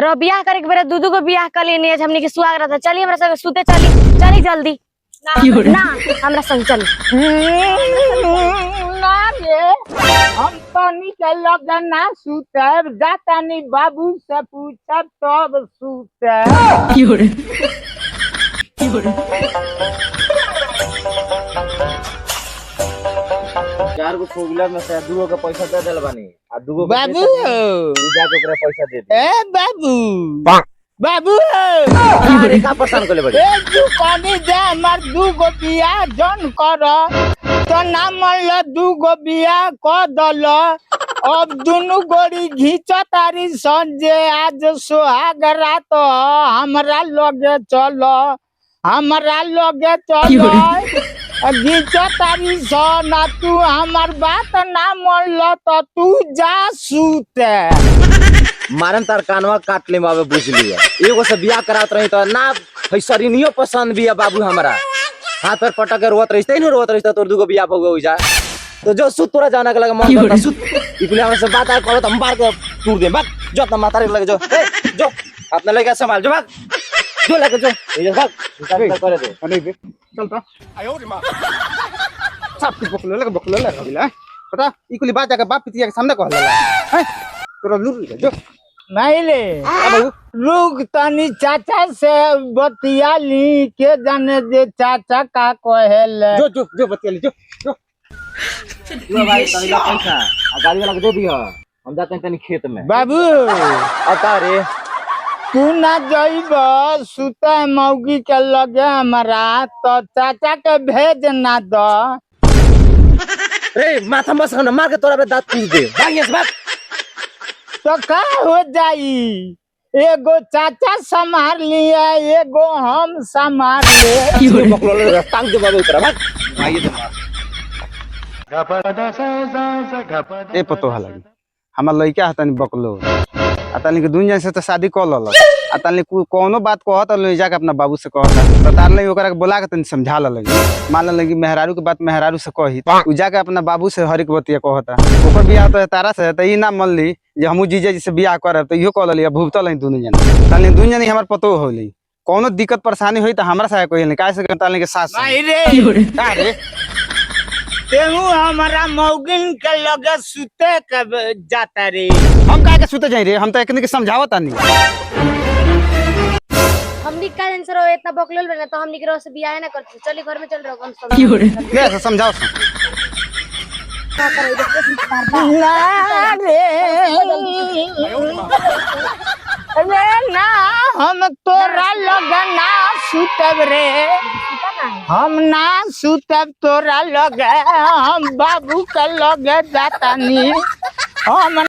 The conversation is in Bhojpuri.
रो बियाह करे के बेरा दूधू को बियाह कर लेनी है हमनी के सुहाग रहता। चली हमरा संग सुते चली जल्दी ना हमरा संग चल ना रे हम पानी के लगे ना सुतब जाता नहीं बाबू से पूछब तब सुतब। चार गो फोगुलर में से दूगो के पैसा दे देल बानी आ दूगो बाबू जाके ओकरा पैसा दे दे। ए बाबू बाबू अरे का परेशान करले बड़ी ए तू पानी दे हमर दूगो बियाह जन कर तो ना मन दूगो बियाह कर दल। अब दोनों गोड़ी घींच तारी संजे आज सुहाग रात हमरा लगे चल हमरा लगे चल घींच तारी ना तू हमार बात ना मन तो तू जा सूते। मारन तार कानवा काट ले बाबू बुझ लिया एगो से बियाह करात रही तो ना फैसरिनियो पसंद बिया बाबू हमरा हाथ पर पटक के रोत रहिते न रोत रहिते तोर दूगो बियाह हो जा तो जो सुत तोरा जाना के लगे मन करता सुत इकुले हमरा से बात आ करत हम बार के टूट दे भाग जो अपना माता रे लगे जो अपना लगे संभाल जो भाग जो लगे जो ये भाग हिसाब करे दे अरे बे चल तो आयो रे मां सब कुछ बकले लगा दिला पता इकुली बात जाके बाप पितिया के सामने कहला है तोरा लूर जो नहीं ले रुक तनी चाचा से बतिया ली के जाने दे चाचा का कहेले जो बतिया ली जो भाई तनिला पैसा आ गाड़ी वाला के दे दियो हम जाते हैं तनी खेत में बाबू आता रे तू ना जइब सुते मौगी के लगे हमारा तो चाचा के भेज ना दो रे माथा मस न मार के तोरा पे दांत पीस दे भाग यस भाग तो का हो जाई एगो चाचा संभाल लिए एगो हम संभाल ले बकलो ले टांग दे बाबू तोरा भाग भाई दे मार ए पतो लगी हमार लइका हतनी बकलो आतनी के दुनिया से तो शादी कर लल आतनी कोनो बात कहत ले जाके अपना बाबू से कहत तो तार ले ओकरा के बोला के तनी समझा लगी मान लगी मेहरारू के बात मेहरारू से कही उ जाके अपना बाबू से हरिक बतिया कहता ओकर बियाह तो तारा से त ई ना मन ली जे हमू जीजे जी से बियाह करब तो इहो कह लिया भूतल दुनु जन ताली दुनु जन हमर पतो होली कोनो दिक्कत परेशानी होई त हमरा से कोई नहीं काहे से ताली के साथ नहीं रे का रे तेहू हमारा मौगिन के लगे सुते कब जाता रे हम काहे के सुते जाई रे हम तो एकनी के समझावत नहीं हमनी का आंसर हो इतना बकलोल बना तो हमनी के रो से बियाह ना करते। चली घर में चल रहो हम सब ले समझाओ ना रे ना हम तोरा लगे ना सुतब रे हम ना सुतब तोरा लगे हम बाबू के लगे जाता नहीं हम